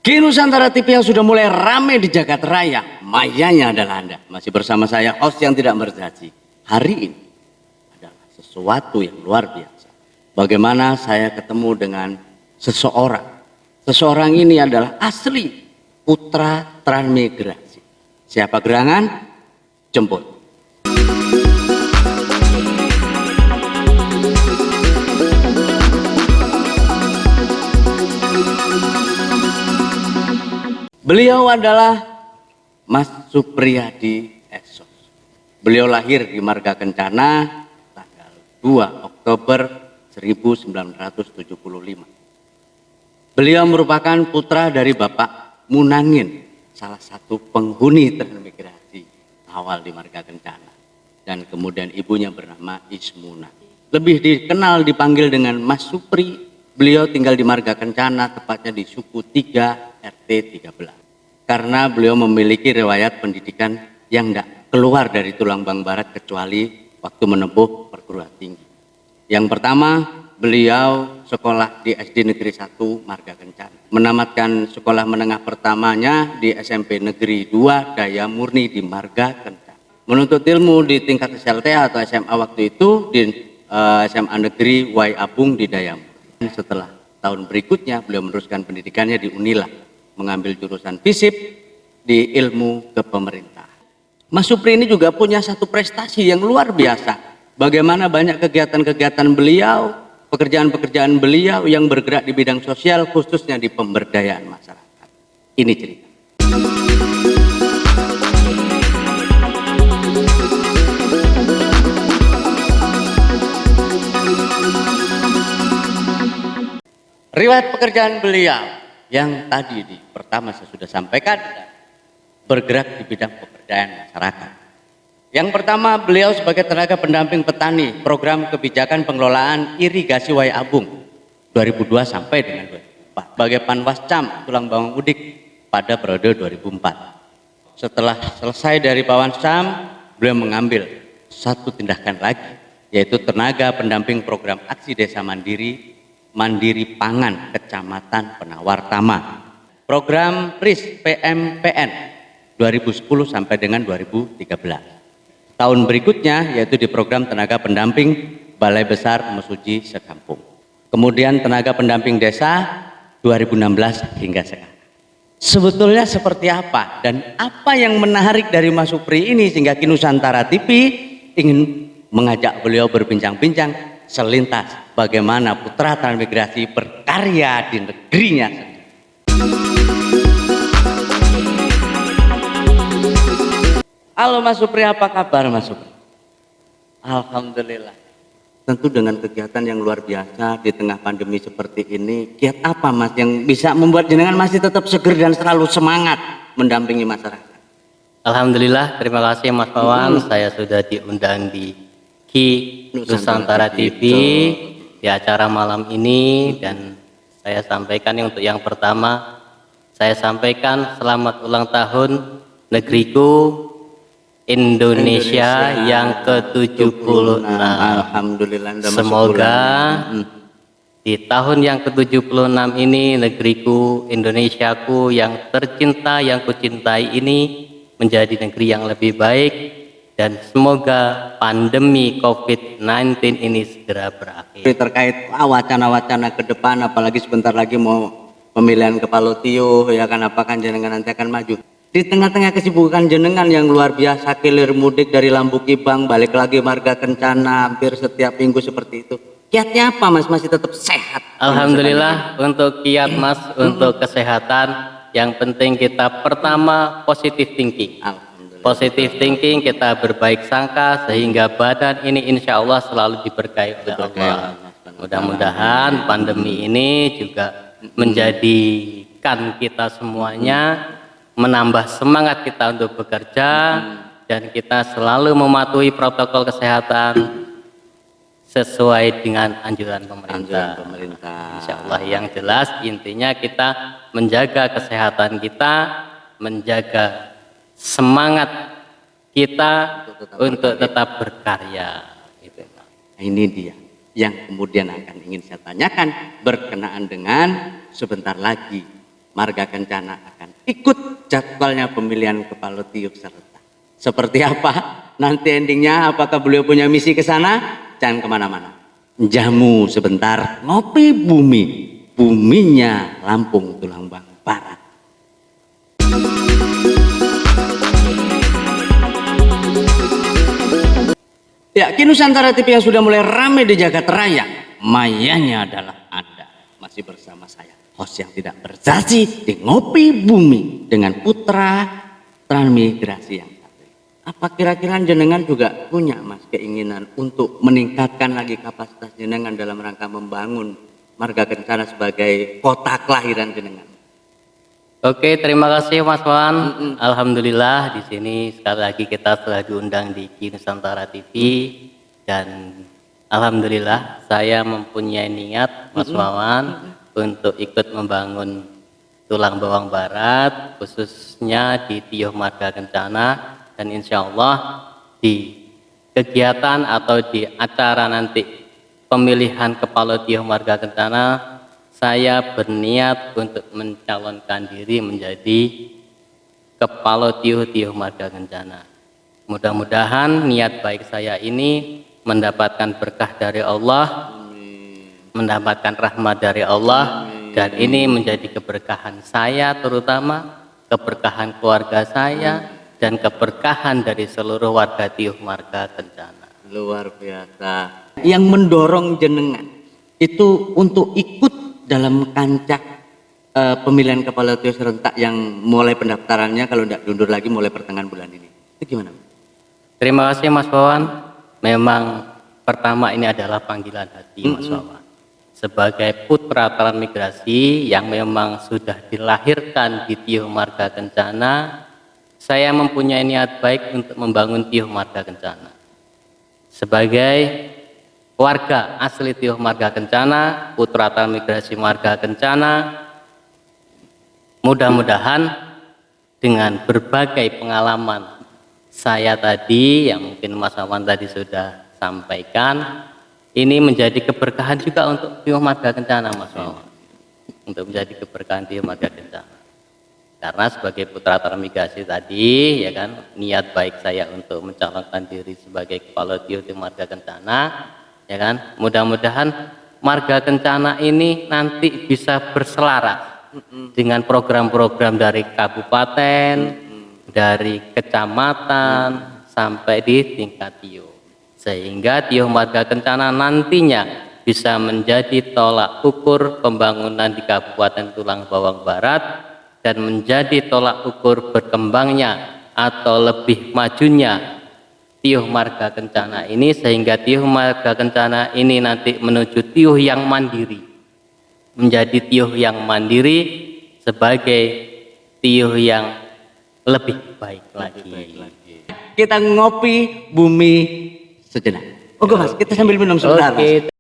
Ki Nusantara TV yang sudah mulai ramai di jagat raya, mayanya adalah Anda. Masih bersama saya, host yang tidak berjanji. Hari ini adalah sesuatu yang luar biasa. Bagaimana saya ketemu dengan seseorang. Seseorang ini adalah asli putra transmigrasi. Siapa gerangan? Jemput. Beliau adalah Mas Supriyadi Esos. Beliau lahir di Marga Kencana tanggal 2 Oktober 1975. Beliau merupakan putra dari Bapak Munangin, salah satu penghuni transmigrasi awal di Marga Kencana. Dan kemudian ibunya bernama Ismuna. Lebih dikenal dipanggil dengan Mas Supri. Beliau tinggal di Marga Kencana, tepatnya di suku 3 RT 13. Karena beliau memiliki riwayat pendidikan yang tidak keluar dari tulang bang barat kecuali waktu menempuh perguruan tinggi. Yang pertama, beliau sekolah di SD Negeri 1 Marga Kencana. Menamatkan sekolah menengah pertamanya di SMP Negeri 2 Daya Murni di Marga Kencana. Menuntut ilmu di tingkat SLTA atau SMA waktu itu di SMA Negeri Wai Abung di Daya Murni. Setelah tahun berikutnya beliau meneruskan pendidikannya di Unila, mengambil jurusan FISIP di ilmu kepemerintahan. Mas Supri ini juga punya satu prestasi yang luar biasa. Bagaimana banyak kegiatan-kegiatan beliau, pekerjaan-pekerjaan beliau yang bergerak di bidang sosial, khususnya di pemberdayaan masyarakat. Ini cerita. Riwayat pekerjaan beliau yang tadi di pertama saya sudah sampaikan, bergerak di bidang pemberdayaan masyarakat. Yang pertama, beliau sebagai tenaga pendamping petani program kebijakan pengelolaan irigasi Wai Abung 2002 sampai dengan 2004 sebagai Panwascam tulang bawang udik pada periode 2004. Setelah selesai dari Panwascam, beliau mengambil satu tindakan lagi, yaitu tenaga pendamping program aksi desa Mandiri Pangan Kecamatan Penawar Tama. Program PRIS PMPN 2010 sampai dengan 2013. Tahun berikutnya yaitu di program tenaga pendamping Balai Besar Mesuji Sekampung. Kemudian tenaga pendamping desa 2016 hingga sekarang. Sebetulnya seperti apa dan apa yang menarik dari Mas Supri ini sehingga Ki Nusantara TV ingin mengajak beliau berbincang-bincang selintas bagaimana putra transmigrasi berkarya di negerinya sendiri. Halo Mas Supri, apa kabar Mas Supri? Alhamdulillah. Tentu dengan kegiatan yang luar biasa di tengah pandemi seperti ini, kiat apa Mas yang bisa membuat jenengan masih tetap seger dan selalu semangat mendampingi masyarakat? Alhamdulillah, terima kasih Mas Pawan. Saya sudah diundang di Ki Nusantara TV di acara malam ini, dan saya sampaikan untuk yang pertama, saya sampaikan selamat ulang tahun negeriku Indonesia yang ke-76. Alhamdulillah. Semoga di tahun yang ke-76 ini negeriku Indonesiaku yang tercinta, yang kucintai ini menjadi negeri yang lebih baik. Dan semoga pandemi COVID-19 ini segera berakhir. Terkait wacana-wacana ke depan, apalagi sebentar lagi mau pemilihan kepala Tio, ya kan, apakah jenengan nanti akan maju? Di tengah-tengah kesibukan jenengan yang luar biasa, kilir mudik dari Lambukibang, balik lagi Marga Kencana, hampir setiap minggu seperti itu. Kiatnya apa Mas? Masih tetap sehat? Alhamdulillah untuk kiat Mas, untuk kesehatan, yang penting kita pertama positive thinking. Positive thinking, kita berbaik sangka sehingga badan ini insya Allah selalu diberkahi oleh Allah. Mudah-mudahan pandemi ini juga menjadikan kita semuanya menambah semangat kita untuk bekerja, dan kita selalu mematuhi protokol kesehatan sesuai dengan anjuran pemerintah. Insya Allah, yang jelas intinya kita menjaga kesehatan kita, menjaga semangat kita untuk tetap berkarya. Nah, ini dia yang kemudian akan ingin saya tanyakan berkenaan dengan sebentar lagi Marga Kencana akan ikut jadwalnya pemilihan kepala tiup serta. Seperti apa nanti endingnya, apakah beliau punya misi ke sana? Jangan kemana-mana. Jamu sebentar, ngopi bumi. Buminya Lampung Tulungbang Barat. Ya, kini Nusantara TV yang sudah mulai ramai di jagat raya, mayanya adalah Anda. Masih bersama saya, host yang tidak bersaji di Ngopi Bumi dengan putra transmigrasi yang satu. Apa kira-kira jenengan juga punya Mas keinginan untuk meningkatkan lagi kapasitas jenengan dalam rangka membangun Marga Kencana sebagai kota kelahiran jenengan? Oke, terima kasih Mas Wan. Alhamdulillah di sini sekali lagi kita telah diundang di Ki Nusantara TV dan alhamdulillah saya mempunyai niat Mas Wawan untuk ikut membangun Tulang Bawang Barat khususnya di Tiyuh Marga Kencana, dan insya Allah di kegiatan atau di acara nanti pemilihan kepala Tiyuh Marga Kencana saya berniat untuk mencalonkan diri menjadi kepala Tiyuh Marga Kencana. Mudah-mudahan niat baik saya ini mendapatkan berkah dari Allah, mendapatkan rahmat dari Allah, dan ini menjadi keberkahan saya terutama, keberkahan keluarga saya, dan keberkahan dari seluruh warga Tiyuh Marga Kencana. Luar biasa. Yang mendorong jenengan itu untuk ikut dalam kancah pemilihan kepala Tiyuh serentak yang mulai pendaftarannya kalau tidak diundur lagi mulai pertengahan bulan ini. Itu gimana? Terima kasih Mas Wawan. Memang pertama ini adalah panggilan hati Mas Wawan. Sebagai putra transmigrasi yang memang sudah dilahirkan di Tiyuh Marga Kencana, saya mempunyai niat baik untuk membangun Tiyuh Marga Kencana. Sebagai warga asli Tiyuh Marga Kencana, putra transmigrasi Marga Kencana, mudah-mudahan dengan berbagai pengalaman saya tadi yang mungkin Mas Wawan tadi sudah sampaikan, ini menjadi keberkahan juga untuk Tiyuh Marga Kencana Mas Wawan, untuk menjadi keberkahan Tiyuh Marga Kencana. Karena sebagai putra transmigrasi tadi, ya kan, niat baik saya untuk mencalonkan diri sebagai kepala Tiyuh Marga Kencana, ya kan, mudah-mudahan Marga Kencana ini nanti bisa berselaras dengan program-program dari kabupaten, dari kecamatan sampai di tingkat Tiyuh, sehingga Tiyuh Marga Kencana nantinya bisa menjadi tolak ukur pembangunan di Kabupaten Tulang Bawang Barat dan menjadi tolak ukur berkembangnya atau lebih majunya Tiyuh Marga Kencana ini, sehingga Tiyuh Marga Kencana ini nanti menuju Tiyuh yang mandiri, menjadi Tiyuh yang mandiri sebagai Tiyuh yang lebih baik lagi. Kita ngopi bumi sejenak. Oke Mas, kita sambil minum sebentar Mas.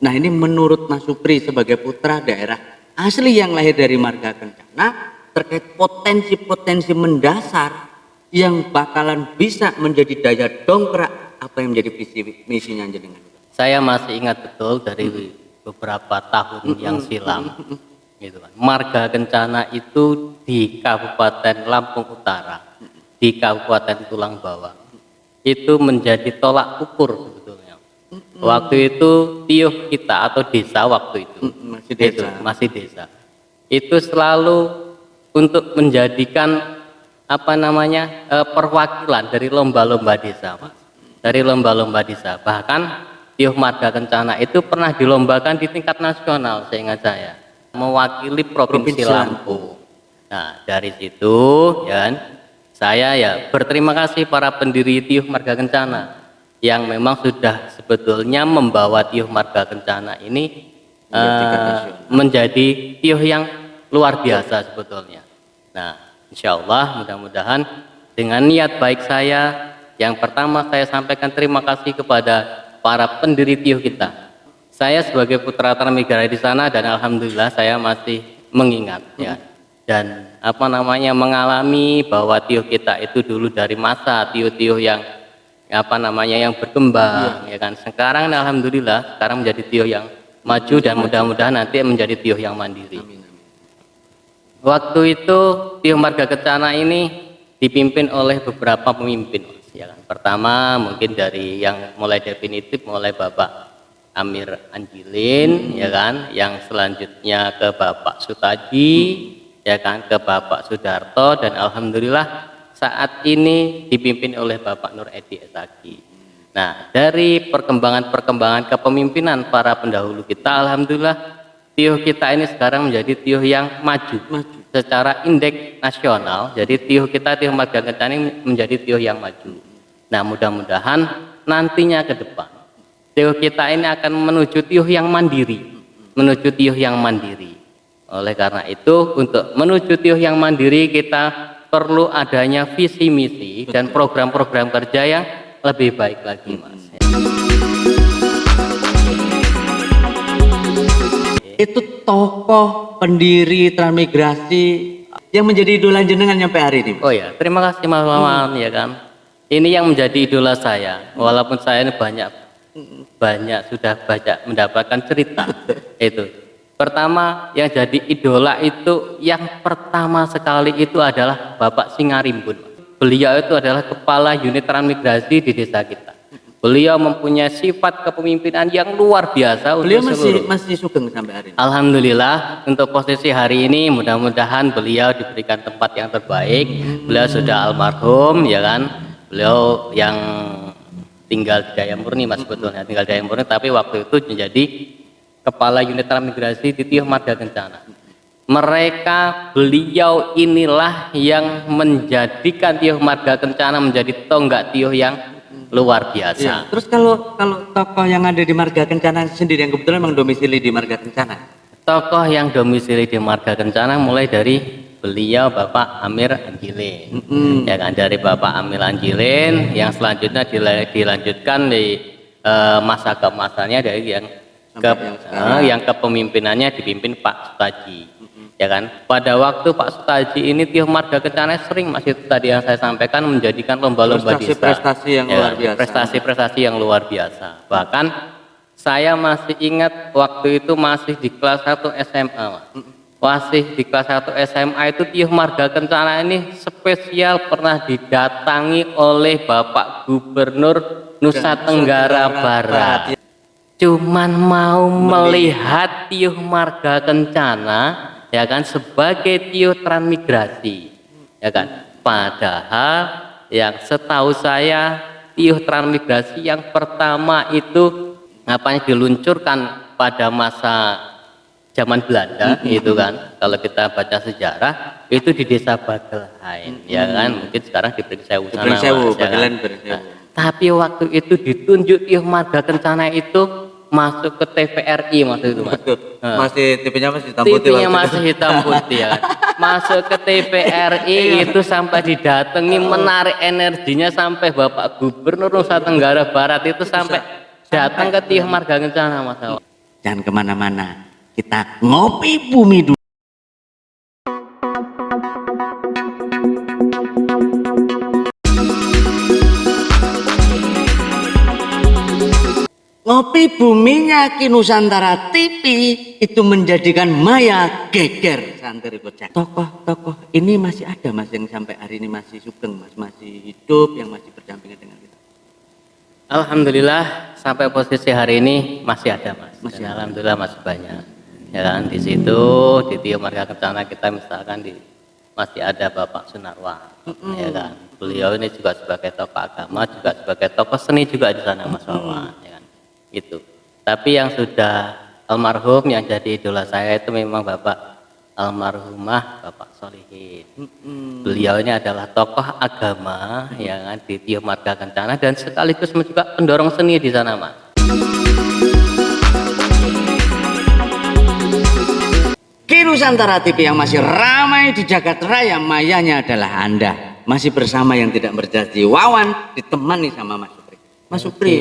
Nah ini menurut Mas Supri sebagai putra daerah asli yang lahir dari Marga Kencana, terkait potensi-potensi mendasar yang bakalan bisa menjadi daya dongkrak apa yang menjadi visi misinya jenengan. Saya masih ingat betul dari beberapa tahun yang silam, gitu kan. Marga Kencana itu di Kabupaten Lampung Utara, di Kabupaten Tulang Bawang, itu menjadi tolak ukur sebetulnya. Waktu itu Tiyuh kita atau desa waktu itu masih desa itu selalu untuk menjadikan apa namanya perwakilan dari lomba-lomba desa Mas, dari lomba-lomba desa. Bahkan Tiyuh Marga Kencana itu pernah dilombakan di tingkat nasional, seingat saya, mewakili Provinsi Lampung. Nah dari situ ya saya ya berterima kasih para pendiri Tiyuh Marga Kencana yang memang sudah sebetulnya membawa Tiyuh Marga Kencana ini menjadi Tiyuh yang luar biasa sebetulnya. Nah, insya Allah mudah-mudahan dengan niat baik saya, yang pertama saya sampaikan terima kasih kepada para pendiri Tiyuh kita. Saya sebagai putra transmigrasi di sana dan alhamdulillah saya masih mengingat ya, dan apa namanya mengalami bahwa Tiyuh kita itu dulu dari masa Tiyuh-Tiyuh yang apa namanya yang berkembang, ya kan. Sekarang alhamdulillah sekarang menjadi tioh yang maju dan mudah-mudahan nanti menjadi tioh yang mandiri. Waktu itu tioh Marga Kencana ini dipimpin oleh beberapa pemimpin, Mas, ya kan. Pertama mungkin dari yang mulai definitif mulai Bapak Amir Anjilin, ya kan, yang selanjutnya ke Bapak Sutaji, ya kan, ke Bapak Sudarto, dan alhamdulillah saat ini dipimpin oleh Bapak Nur Edi Esagi. Nah, dari perkembangan kepemimpinan para pendahulu kita, alhamdulillah tioh kita ini sekarang menjadi tioh yang maju secara indeks nasional. Jadi tioh kita, tioh Marga Kencana ini menjadi tioh yang maju. Nah, mudah-mudahan nantinya ke depan tioh kita ini akan menuju tioh yang mandiri, Oleh karena itu, untuk menuju tioh yang mandiri kita perlu adanya visi misi dan program-program kerja yang lebih baik lagi, Mas. Itu tokoh pendiri transmigrasi yang menjadi idola jenengan sampai hari ini. Oh ya, terima kasih Mas Maman, ya kan. Ini yang menjadi idola saya, walaupun saya ini banyak sudah mendapatkan cerita itu. Pertama yang jadi idola itu yang pertama sekali itu adalah Bapak Singarimbun. Beliau itu adalah kepala unit transmigrasi di desa kita. Beliau mempunyai sifat kepemimpinan yang luar biasa. Beliau masih sugeng sampai hari ini. Alhamdulillah untuk posisi hari ini mudah-mudahan beliau diberikan tempat yang terbaik. Beliau sudah almarhum, ya kan. Beliau yang tinggal di Daya Murni, Mas, sebetulnya tinggal di Daya Murni, tapi waktu itu menjadi kepala unit transmigrasi di tioh Marga Kencana. Beliau inilah yang menjadikan tioh Marga Kencana menjadi tonggak tioh yang luar biasa. Ya, terus kalau tokoh yang ada di Marga Kencana sendiri yang kebetulan memang domisili di Marga Kencana. Tokoh yang domisili di Marga Kencana mulai dari beliau Bapak Amir Anjilin. Ya kan, dari Bapak Amir Anjilin yang selanjutnya dilanjutkan di masa keemasannya dari yang kepemimpinannya dipimpin Pak Sutaji. Ya kan, pada waktu Pak Sutaji ini tioh Marga Kencana sering masih tadi yang saya sampaikan menjadikan lomba-lomba desa. Prestasi yang luar biasa. Prestasi-prestasi yang luar biasa. Bahkan saya masih ingat waktu itu masih di kelas 1 SMA, Mas. Masih di kelas 1 SMA itu tioh Marga Kencana ini spesial pernah didatangi oleh Bapak Gubernur Nusa Tenggara Barat. Cuman mau melihat tioh Marga Kencana, ya kan, sebagai tioh transmigrasi, ya kan. Padahal yang setahu saya tioh transmigrasi yang pertama itu diluncurkan pada masa zaman Belanda, itu kan. Kalau kita baca sejarah itu di desa Bagelhain, ya kan. Mungkin sekarang di Pringsewu sana, ya kan? Tapi waktu itu ditunjuk tioh Marga Kencana itu masuk ke TVRI waktu itu, Mas. Masih TV-nya masih hitam putih. TV-nya masih hitam putih, ya kan. Masuk ke TVRI itu sampai didatangi, menarik energinya sampai Bapak Gubernur Nusa Tenggara Barat itu sampai datang ke tioh Marga Kencana, Mas. Jangan kemana-mana, kita ngopi bumi dulu. Ngopi buminya Ki Nusantara TV itu menjadikan Maya geger santri kocak. Tokoh-tokoh ini masih ada, Mas, yang sampai hari ini masih sugeng, Mas, masih hidup, yang masih berdampingan dengan kita. Alhamdulillah sampai posisi hari ini masih ada, Mas. Alhamdulillah masih banyak. Ya kan, di situ di tioh Marga Kencana kita misalkan masih ada Bapak Sunarwan, ya kan. Beliau ini juga sebagai tokoh agama, juga sebagai tokoh seni juga di sana, Mas Wawan, ya kan. Gitu. Tapi yang sudah almarhum yang jadi idola saya itu memang Bapak almarhumah Bapak Solihin. Beliau ini adalah tokoh agama yang di tioh Marga Kencana dan sekaligus juga pendorong seni di sana, Mas. Ki Nusantara TV yang masih ramai di jagat raya, mayanya adalah Anda. Masih bersama yang tidak berjanji, Wawan ditemani sama Mas Supri. Mas Supri,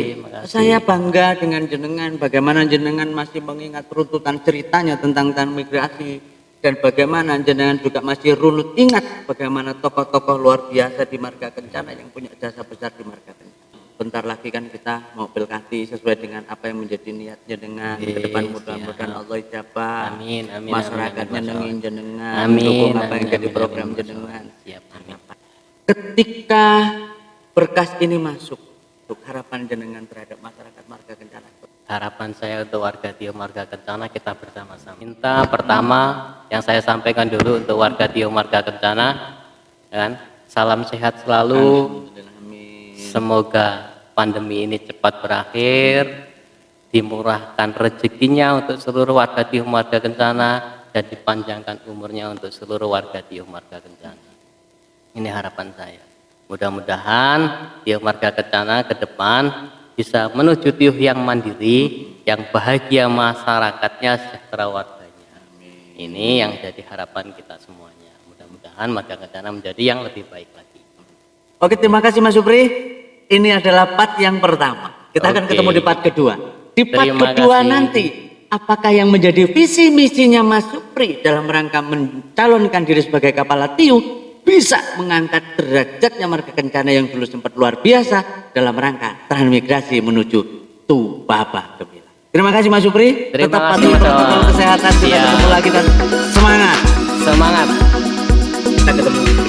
saya bangga dengan jenengan, bagaimana jenengan masih mengingat runtutan ceritanya tentang transmigrasi, dan bagaimana jenengan juga masih runut ingat bagaimana tokoh-tokoh luar biasa di Marga Kencana yang punya jasa besar di Marga Kencana. sebentar lagi kan kita mau pilkada sesuai dengan apa yang menjadi niatnya dengan ke depan, mudah-mudahan Allah ijabah. Amin, amin, Masyarakatnya amin, nengin jenengan, amin, dukung apa amin, yang jadi amin, program amin, jenengan. siap, amin. Ketika berkas ini masuk, untuk harapan jenengan terhadap masyarakat Marga Kencana. Harapan saya untuk warga Tio Marga Kencana, kita bersama-sama minta pertama yang saya sampaikan dulu untuk warga Tio Marga Kencana, kan, salam sehat selalu, semoga pandemi ini cepat berakhir, dimurahkan rezekinya untuk seluruh warga Tio Marga Kencana, dan dipanjangkan umurnya untuk seluruh warga Tio Marga Kencana. Ini harapan saya. Mudah-mudahan Tio Marga Kencana ke depan bisa menuju Tio yang mandiri, yang bahagia masyarakatnya, sejahtera warganya. Ini yang jadi harapan kita semuanya. Mudah-mudahan Marga Kencana menjadi yang lebih baik lagi. Oke, terima kasih Mas Supri. Ini adalah part yang pertama. Kita akan ketemu di part kedua. Di part kedua nanti, apakah yang menjadi visi misinya Mas Supri dalam rangka mencalonkan diri sebagai kepala Tio bisa mengangkat derajatnya Marga Kencana yang dulu sempat luar biasa dalam rangka transmigrasi menuju Tubaba Gemilang. Terima kasih Mas Supri. Tetap patuhi protokol kesehatan. Kita ketemu lagi dan semangat. Semangat. Kita ketemu.